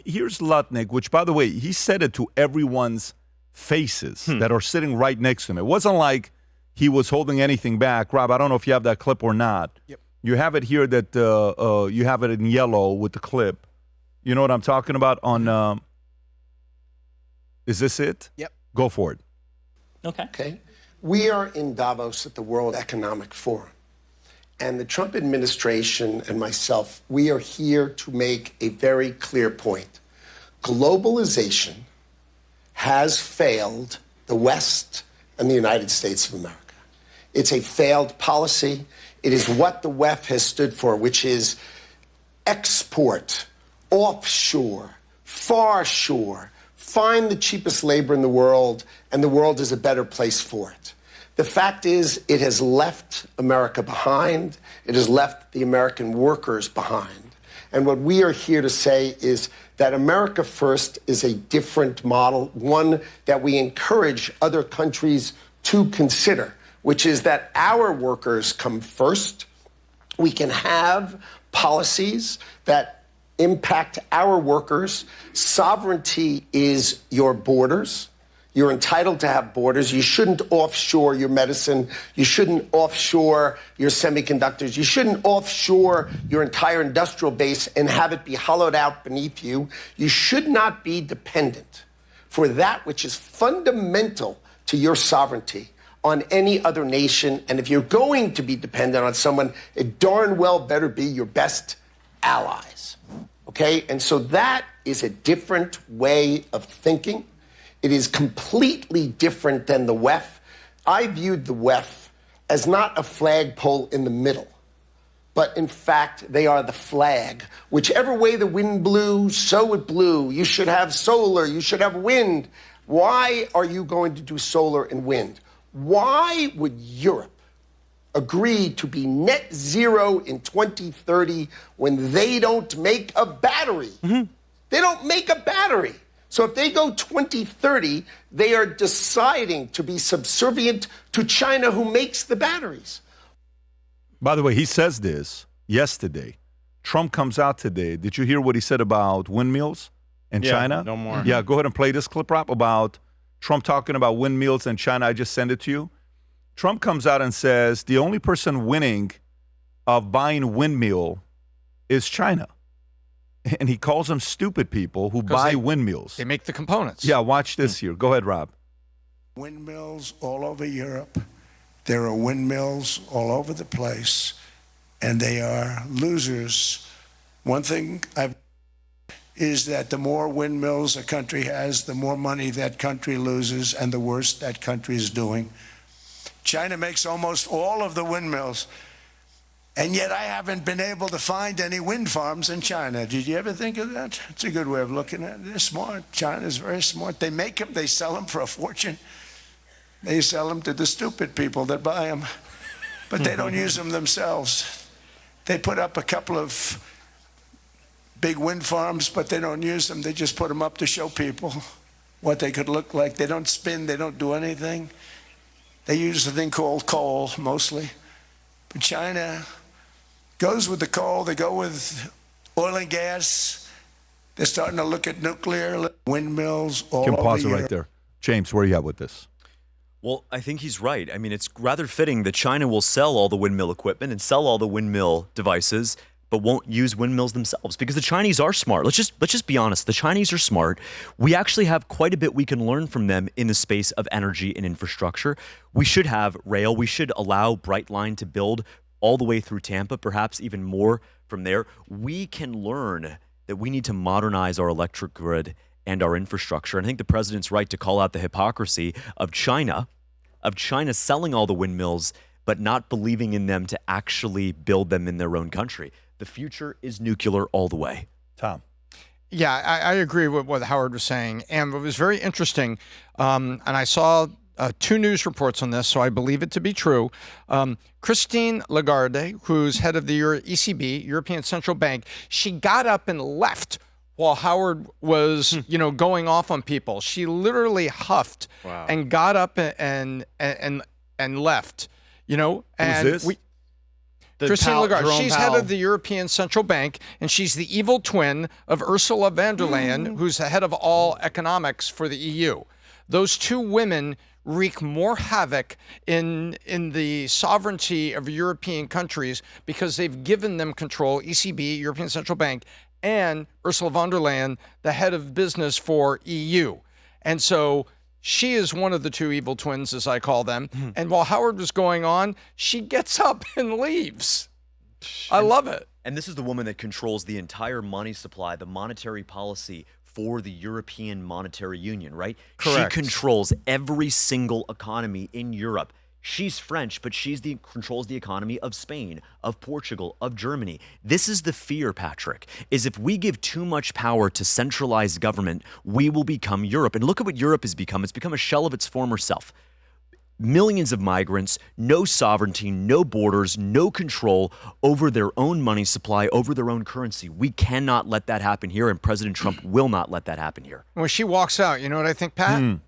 here's Lutnick, which, by the way, he said it to everyone's faces that are sitting right next to him. It wasn't like he was holding anything back. Rob, I don't know if you have that clip or not. Yep. You have it here that you have it in yellow with the clip. You know what I'm talking about? On is this it? Yep. Go for it. Okay. We are in Davos at the World Economic Forum. And the Trump administration and myself, we are here to make a very clear point. Globalization has failed the West and the United States of America. It's a failed policy. It is what the WEF has stood for, which is export, offshore, far shore, find the cheapest labor in the world, and the world is a better place for it. The fact is, it has left America behind. It has left the American workers behind. And what we are here to say is that America First is a different model, one that we encourage other countries to consider, which is that our workers come first. We can have policies that impact our workers. Sovereignty is your borders. You're entitled to have borders. You shouldn't offshore your medicine. You shouldn't offshore your semiconductors. You shouldn't offshore your entire industrial base and have it be hollowed out beneath you. You should not be dependent for that which is fundamental to your sovereignty on any other nation. And if you're going to be dependent on someone, it darn well better be your best allies. Okay? And so that is a different way of thinking. It is completely different than the WEF. I viewed the WEF as not a flagpole in the middle, but in fact, they are the flag. Whichever way the wind blew, so it blew. You should have solar, you should have wind. Why are you going to do solar and wind? Why would Europe agree to be net zero in 2030 when they don't make a battery? Mm-hmm. They don't make a battery. So if they go 2030, they are deciding to be subservient to China, who makes the batteries. By the way, he says this yesterday. Trump comes out today. Did you hear what he said about windmills in China? No more. Yeah, go ahead and play this clip, Rob, about Trump talking about windmills in China. I just sent it to you. Trump comes out and says the only person winning of buying windmill is China. And he calls them stupid people who buy windmills. They make the components. Yeah, watch this here. Go ahead, Rob. Windmills all over Europe. There are windmills all over the place, and they are losers. One thing is that the more windmills a country has, the more money that country loses, and the worse that country is doing. China makes almost all of the windmills. And yet I haven't been able to find any wind farms in China. Did you ever think of that? It's a good way of looking at it. They're smart. China's very smart. They make them, they sell them for a fortune. They sell them to the stupid people that buy them. But they don't use them themselves. They put up a couple of big wind farms, but they don't use them. They just put them up to show people what they could look like. They don't spin. They don't do anything. They use a thing called coal, mostly. But China goes with the coal. They go with oil and gas. They're starting to look at nuclear, windmills all over Europe. Pause it right there. James, where are you at with this? Well, I think he's right. I mean, it's rather fitting that China will sell all the windmill equipment and sell all the windmill devices, but won't use windmills themselves because the Chinese are smart. Let's just be honest. The Chinese are smart. We actually have quite a bit we can learn from them in the space of energy and infrastructure. We should have rail. We should allow Brightline to build all the way through Tampa, perhaps even more from there. We can learn that we need to modernize our electric grid and our infrastructure. And I think the president's right to call out the hypocrisy of China selling all the windmills, but not believing in them to actually build them in their own country. The future is nuclear all the way. Tom. Yeah, I agree with what Howard was saying. And it was very interesting, and I saw 2 news reports on this, so I believe it to be true. Christine Lagarde, who's head of the ECB, European Central Bank, she got up and left while Howard was, going off on people. She literally huffed and got up and left. And Who's this? Christine Lagarde. Jerome She's Powell. head of the European Central Bank, and she's the evil twin of Ursula von der Leyen, who's the head of all economics for the EU. Those two women wreak more havoc in the sovereignty of European countries because they've given them control, ECB, European Central Bank, and Ursula von der Leyen, the head of business for EU. And so she is one of the two evil twins, as I call them. And while Howard was going on, she gets up and leaves. I love it. And this is the woman that controls the entire money supply, the monetary policy for the European Monetary Union, right? Correct. She controls every single economy in Europe. She's French, but controls the economy of Spain, of Portugal, of Germany. This is the fear, Patrick, is if we give too much power to centralized government, we will become Europe. And look at what Europe has become. It's become a shell of its former self. Millions of migrants, no sovereignty, no borders, no control over their own money supply, over their own currency. We cannot let that happen here, and President Trump will not let that happen here. When she walks out, you know what I think, Pat?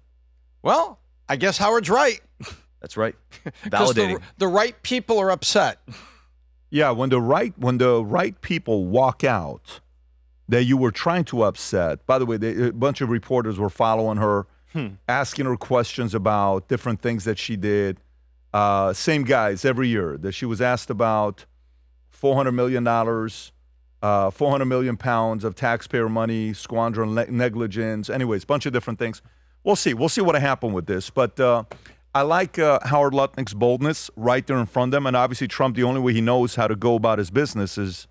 Well, I guess Howard's right. That's right. 'Cause Validating. the right people are upset. Yeah, when the right people walk out that you were trying to upset. By the way, a bunch of reporters were following her, asking her questions about different things that she did. Same guys every year that she was asked about $400 million, 400 million pounds of taxpayer money, squandering negligence. Anyways, a bunch of different things. We'll see. We'll see what happened with this. But I like Howard Lutnick's boldness right there in front of them. And obviously Trump, the only way he knows how to go about his business is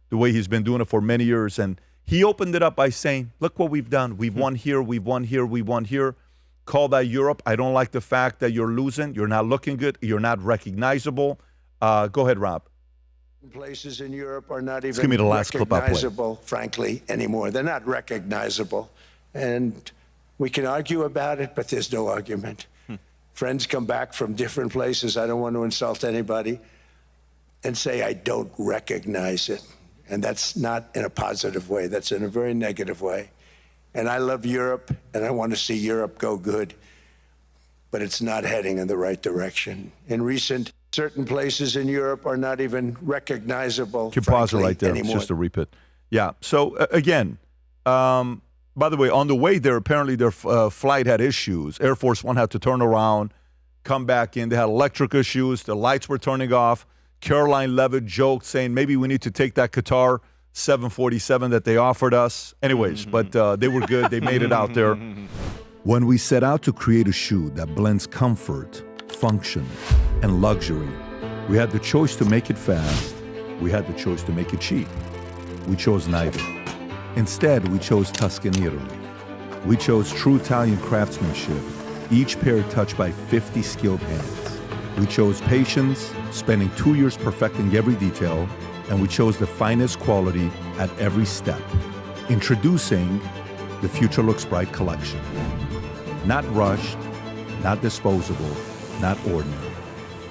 the way he's been doing it for many years. And he opened it up by saying, look what we've done. We've won here, we've won here, we won here. Call that Europe. I don't like the fact that you're losing. You're not looking good. You're not recognizable. Go ahead, Rob. Places in Europe are not even give me the last clip I'll play. recognizable, frankly, anymore. They're not recognizable. And we can argue about it, but there's no argument. Friends come back from different places. I don't want to insult anybody and say I don't recognize it. And that's not in a positive way. That's in a very negative way. And I love Europe, and I want to see Europe go good, but it's not heading in the right direction. Certain places in Europe are not even recognizable. You can pause it frankly, right there. anymore. It's just a repeat. Yeah. So again, by the way, on the way there, apparently their flight had issues. Air Force One had to turn around, come back in. They had electric issues. The lights were turning off. Caroline Levitt joked saying maybe we need to take that Qatar 747 that they offered us. Anyways, but they were good. They made it out there. When we set out to create a shoe that blends comfort, function, and luxury, we had the choice to make it fast. We had the choice to make it cheap. We chose neither. Instead, we chose Tuscany, Italy. We chose true Italian craftsmanship, each pair touched by 50 skilled hands. We chose patience, spending 2 years perfecting every detail, and we chose the finest quality at every step. Introducing the Future Looks Bright collection. Not rushed, not disposable, not ordinary.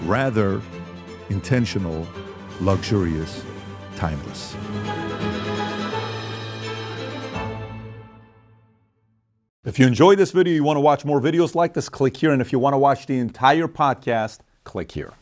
Rather, intentional, luxurious, timeless. If you enjoyed this video, you want to watch more videos like this, click here. And if you want to watch the entire podcast, click here.